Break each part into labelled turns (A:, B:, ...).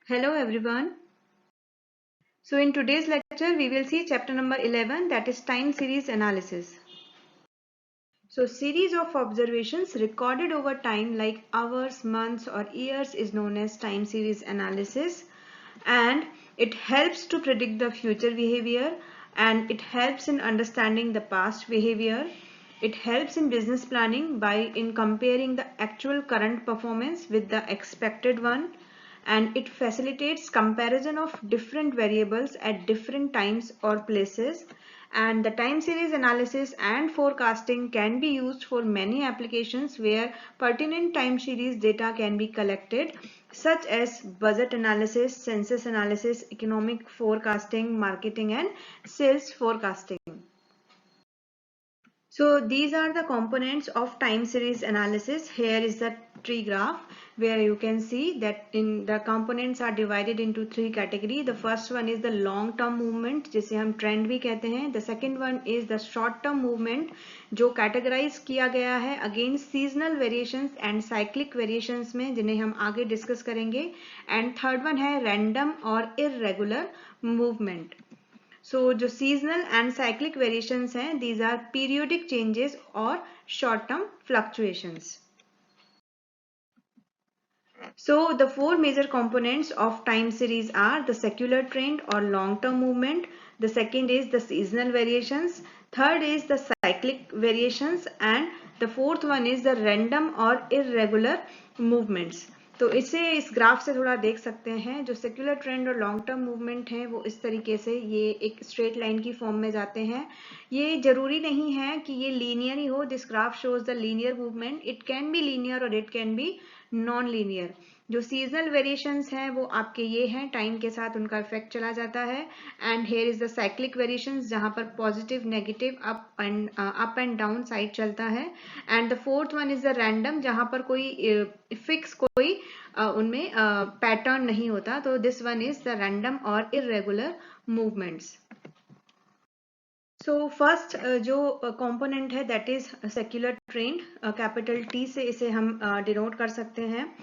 A: Hello everyone. So in today's lecture we will see chapter number 11, that is time series analysis. So series of observations recorded over time like hours, months or years is known as time series analysis, and it helps to predict the future behavior, and it helps in understanding the past behavior. It helps in business planning by in comparing the actual current performance with the expected one, and it facilitates comparison of different variables at different times or places. And the time series analysis and forecasting can be used for many applications where pertinent time series data can be collected, such as budget analysis, census analysis, economic forecasting, marketing and sales forecasting. So these are the components of time series analysis. Here is the tree graph where you can see that in the components are divided into three categories. The first one is the long term movement जिसे हम trend भी कहते हैं. The second one is the short term movement जो categorize किया गया है against seasonal variations and cyclic variations में, जिन्हें हम आगे discuss करेंगे. And third one है random और irregular movement. So जो seasonal and cyclic variations हैं, these are periodic changes or short term fluctuations. So the four major components of time series are the secular trend or long term movement, the second is the seasonal variations, third is the cyclic variations, and the fourth one is the random or irregular movements. तो इसे इस graph से थोड़ा देख सकते हैं. जो secular trend और लॉन्ग टर्म मूवमेंट है वो इस तरीके से ये एक स्ट्रेट लाइन की फॉर्म में जाते हैं. ये जरूरी नहीं है कि ये लीनियर ही हो. This graph shows the linear movement. It can be linear or it can be non linear. जो सीजनल वेरिएशंस हैं वो आपके ये हैं, टाइम के साथ उनका इफेक्ट चला जाता है. And here is the cyclic variations जहां पर positive negative up and down side चलता है. And the fourth one is the random जहां पर कोई फिक्स कोई उनमें पैटर्न नहीं होता. तो this one is the random और इरेगुलर मूवमेंट्स. सो फर्स्ट जो कंपोनेंट है that is secular trend. Capital T से इसे हम डिनोट कर सकते हैं.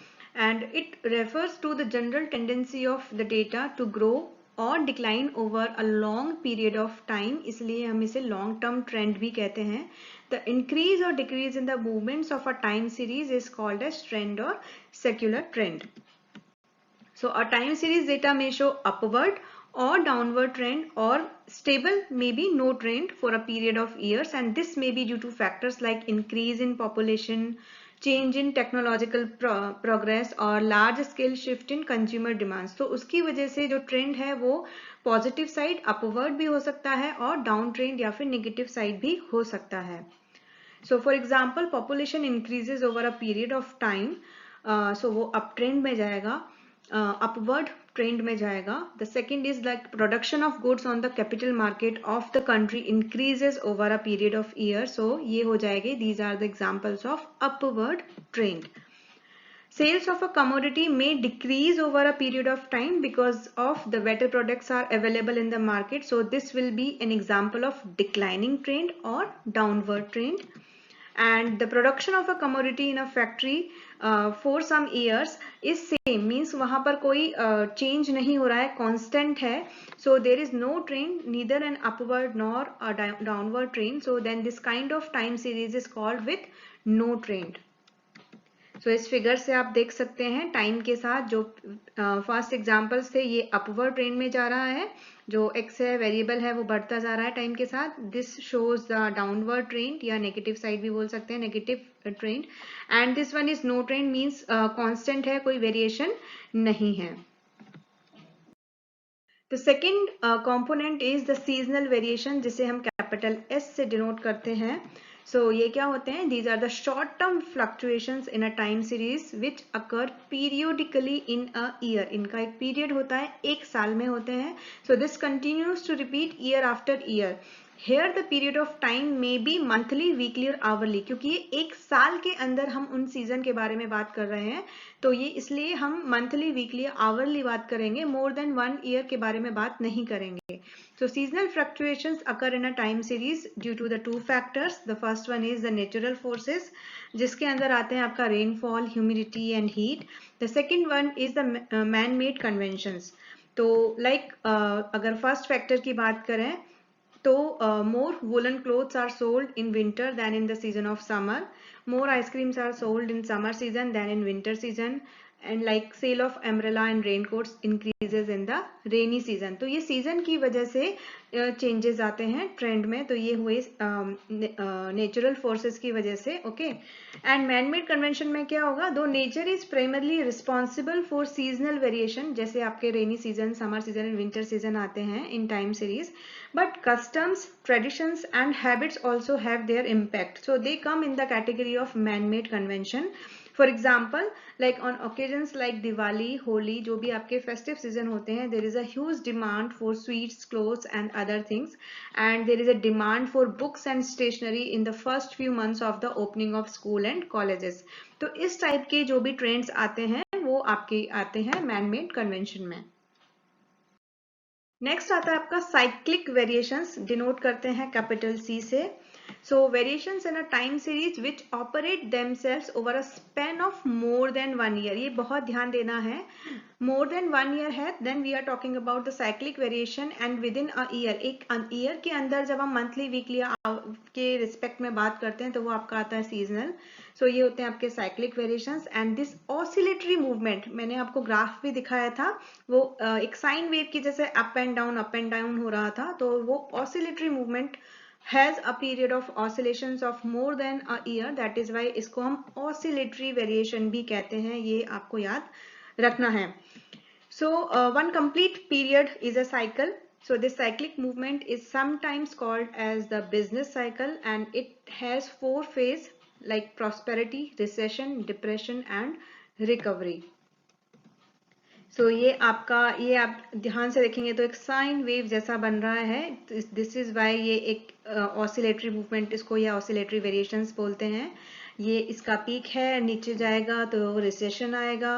A: And it refers to the general tendency of the data to grow or decline over a long period of time. इसलिए हम इसे long term trend भी कहते हैं. The increase or decrease in the movements of a time series is called as trend or secular trend. So a time series data may show upward or downward trend or stable, maybe no trend for a period of years, and this may be due to factors like increase in population, change in technological progress और large scale shift in consumer demands. तो उसकी वजह से जो trend है वो positive side upward भी हो सकता है और डाउन ट्रेंड या फिर नेगेटिव साइड भी हो सकता है. So for example population increases over a period of time, so वो अप ट्रेंड में जाएगा, अपवर्ड ट्रेंड में जाएगा. The second is like production of goods on the capital market of the country increases over a period of year. So ये हो जाएगी. These are the examples of upward trend. Sales of a commodity may decrease over a period of time because of the better products are available in the market. So this will be an example of declining trend or downward trend. And the production of a commodity in a factory for some years is same, means वहाँ पर कोई change नहीं हो रहा है, constant है. So there is no trend, neither an upward nor a downward trend. So then this kind of time series is called with no trend. So इस figure से आप देख सकते हैं टाइम के साथ जो फर्स्ट एग्जांपल्स थे ये अपवर्ड ट्रेंड में जा रहा है. जो एक्स है वेरिएबल है वो बढ़ता जा रहा है टाइम के साथ. This shows the downward trend या नेगेटिव साइड भी बोल सकते हैं, negative trend. And this one is no trend, means constant है, कोई वेरिएशन नहीं है. The second component is the seasonal variation जिसे हम कैपिटल एस से डिनोट करते हैं. So ये क्या होते हैं? These are the short term fluctuations in a time series which occur periodically in a year. इनका एक पीरियड होता है, एक साल में होते हैं. So this continues to repeat year after year. Here the period of time may be monthly, weekly और hourly. क्योंकि ये एक साल के अंदर हम उन सीजन के बारे में बात कर रहे हैं, तो ये इसलिए हम मंथली, वीकली, आवरली बात करेंगे. मोर देन 1 ईयर के बारे में बात नहीं करेंगे. So seasonal fluctuations occur in a time series due to the two factors. The first one is the natural forces, जिसके अंदर आते हैं आपका rainfall, humidity and heat. The second one is the man-made conventions. तो अगर first factor की बात करें तो more woolen clothes are sold in winter than in the season of summer. More ice creams are sold in summer season than in winter season. And like sale of umbrella and raincoats increases in the rainy season. तो ये season की वजह से changes आते हैं trend में. तो ये हुए नेचुरल फोर्सेस की वजह से. ओके. एंड मैनमेड कन्वेंशन में क्या होगा? दो nature is primarily responsible for seasonal variation, जैसे आपके rainy season, summer season and winter season आते हैं in time series, but customs, traditions and habits also have their impact, so they come in the category of man-made convention. For example, like on occasions like Diwali, Holi, जो भी आपके festive season होते हैं, there is a huge demand for sweets, clothes and other things, and there is a demand for books and stationery in the first few months of the opening of school and colleges. तो इस type के जो भी trends आते हैं वो आपके आते हैं man-made convention में. नेक्स्ट आता है आपका साइक्लिक वेरिएशंस, डिनोट करते हैं कैपिटल सी से. So variations in a time series which operate themselves over a span of more than 1 year. ये बहुत ध्यान देना है. मोर देन 1 ईयर है then we are talking about the cyclic variation. And within a year, एक year के अंदर जब हम मंथली वीकली के रिस्पेक्ट में बात करते हैं तो वो आपका आता है सीजनल. सो ये होते हैं आपके cyclic variations. And this oscillatory movement, मैंने आपको ग्राफ भी दिखाया था, वो एक साइन वेव की जैसे अप एंड डाउन हो रहा था. तो वो oscillatory movement has a period of oscillations of more than a year. That is why इसको हम ऑसिलेटरी वेरिएशन भी कहते हैं. ये आपको याद रखना है. So one complete period is a cycle. So this cyclic movement is sometimes called as the business cycle, and it has 4 phases like prosperity, recession, depression and recovery. So ये आप ध्यान से देखेंगे तो एक साइन वेव जैसा बन रहा है. दिस इज वाई ये एक ऑसिलेटरी मूवमेंट, इसको ये ऑसिलेटरी वेरिएशंस बोलते हैं. ये इसका पीक है, नीचे जाएगा तो रिसेशन आएगा,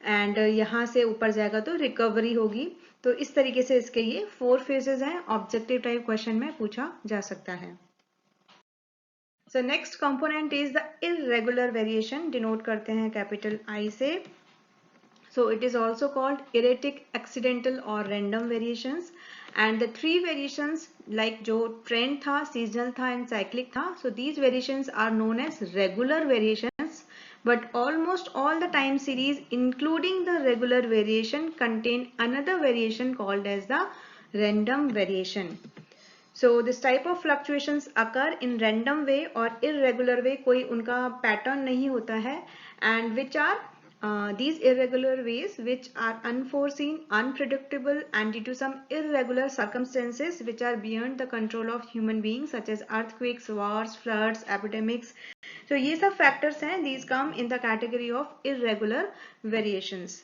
A: एंड यहाँ से ऊपर जाएगा तो रिकवरी होगी. तो इस तरीके से इसके ये 4 फेजेस हैं. ऑब्जेक्टिव टाइप क्वेश्चन में पूछा जा सकता है. So next component is the irregular variation, denote करते हैं कैपिटल आई से. So it is also called erratic, accidental or random variations. And the 3 variations like जो trend था, seasonal था and cyclic था. So these variations are known as regular variations. But almost all the time series including the regular variation contain another variation called as the random variation. So this type of fluctuations occur in random way or irregular way. कोई उनका pattern नहीं होता है. And which are these irregular ways which are unforeseen, unpredictable and due to some irregular circumstances which are beyond the control of human beings, such as earthquakes, wars, floods, epidemics. So ये सब factors हैं. These come in the category of irregular variations.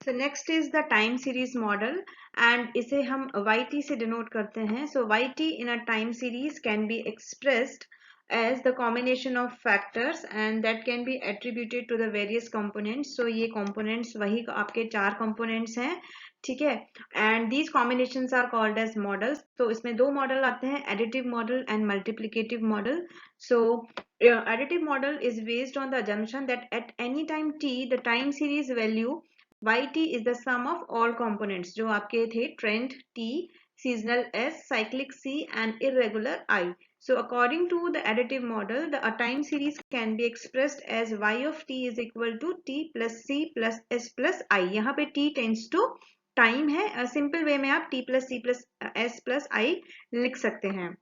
A: So next is the time series model, and इसे हम YT से denote करते हैं. So YT in a time series can be expressed as the combination of factors and that can be attributed to the various components. So ये components वही आपके 4 components हैं, ठीक है. And these combinations are called as models. तो इसमें 2 model आते हैं, additive model and multiplicative model. So additive model is based on the assumption that at any time t the time series value YT is the sum of all components जो आपके थे trend T, seasonal S, cyclic C and irregular I. So according to the additive model, the time series can be expressed as Y of T is equal to T plus C plus S plus I. यहाँ पे T tends to time है. Simple way में आप T plus C plus S plus I लिख सकते हैं.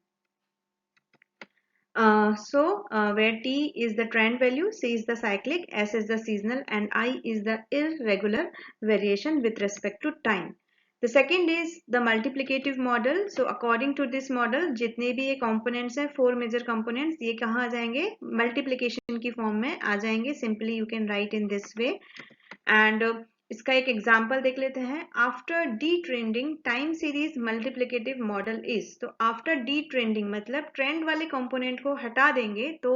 A: Where T is the trend value, C is the cyclic, S is the seasonal and I is the irregular variation with respect to time. The second is the multiplicative model. So according to this model, जितने भी ये components हैं, 4 major components, ये कहाँ आ जाएंगे? Multiplication की form में आ जाएंगे. Simply you can write in this way. And इसका एक एग्जाम्पल देख लेते हैं. After D trending time series multiplicative model is. तो आफ्टर डी ट्रेंडिंग मतलब ट्रेंड वाले कंपोनेंट को हटा देंगे तो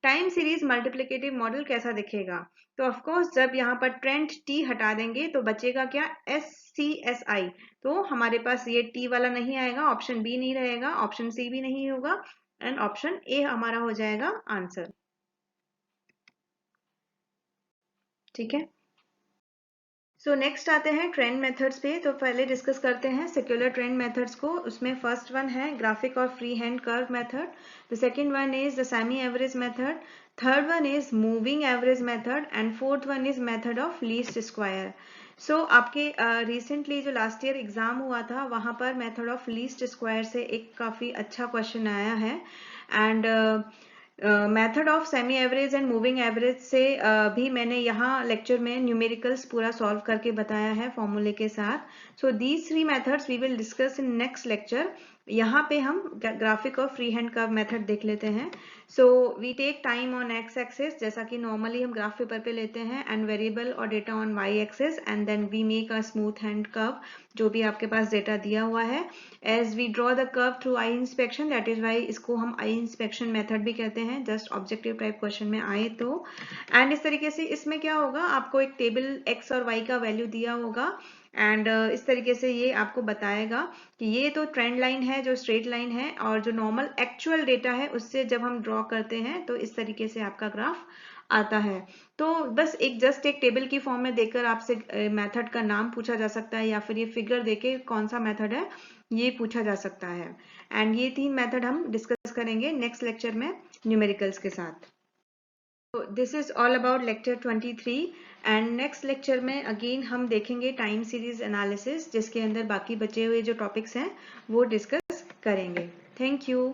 A: टाइम सीरीज मल्टीप्लिकेटिव मॉडल कैसा दिखेगा? तो ऑफ कोर्स जब यहाँ पर ट्रेंड टी हटा देंगे तो बचेगा क्या? SCSI। तो हमारे पास ये टी वाला नहीं आएगा, ऑप्शन बी नहीं रहेगा, ऑप्शन सी भी नहीं होगा, एंड ऑप्शन ए हमारा हो जाएगा आंसर। ठीक है, सो नेक्स्ट आते हैं ट्रेंड मेथड्स पे। तो पहले डिस्कस करते हैं सेक्युलर ट्रेंड मेथड्स को। उसमें फर्स्ट वन है graphic or free hand curve method, the second one is the semi average method, third one is moving average method, and fourth one is method of least square. So आपके recently जो last year exam हुआ था वहां पर method of least square से एक काफी अच्छा क्वेश्चन आया है, and method of semi average and moving average से भी मैंने यहाँ लेक्चर में न्यूमेरिकल्स पूरा सॉल्व करके बताया है फॉर्मूले के साथ। So these three methods we will discuss in next lecture. यहाँ पे हम graphic or free hand curve method देख लेते हैं। So we take time on X axis, जैसा कि नॉर्मली हम ग्राफ पेपर पे लेते हैं, एंड वेरिएबल और data on Y axis, and then we make a smooth hand curve जो भी आपके पास डेटा दिया हुआ है। As we draw the curve through eye inspection, that is why इसको हम आई इंस्पेक्शन मेथड भी कहते हैं, जस्ट ऑब्जेक्टिव टाइप क्वेश्चन में आए तो। एंड इस तरीके से इसमें क्या होगा, आपको एक टेबल एक्स और वाई का वैल्यू दिया होगा, एंड इस तरीके से ये आपको बताएगा कि ये तो ट्रेंड लाइन है जो स्ट्रेट लाइन है, और जो नॉर्मल एक्चुअल डेटा है उससे जब हम ड्रॉ करते हैं तो इस तरीके से आपका ग्राफ आता है। तो बस जस्ट एक टेबल की फॉर्म में देकर आपसे मेथड का नाम पूछा जा सकता है, या फिर ये फिगर देके कौन सा मेथड है ये पूछा जा सकता है। एंड ये तीन मेथड हम डिस्कस करेंगे नेक्स्ट लेक्चर में न्यूमेरिकल्स के साथ। तो this is all about lecture 23, and next lecture में अगेन हम देखेंगे टाइम सीरीज एनालिसिस, जिसके अंदर बाकी बचे हुए जो टॉपिक्स हैं वो डिस्कस करेंगे। Thank you.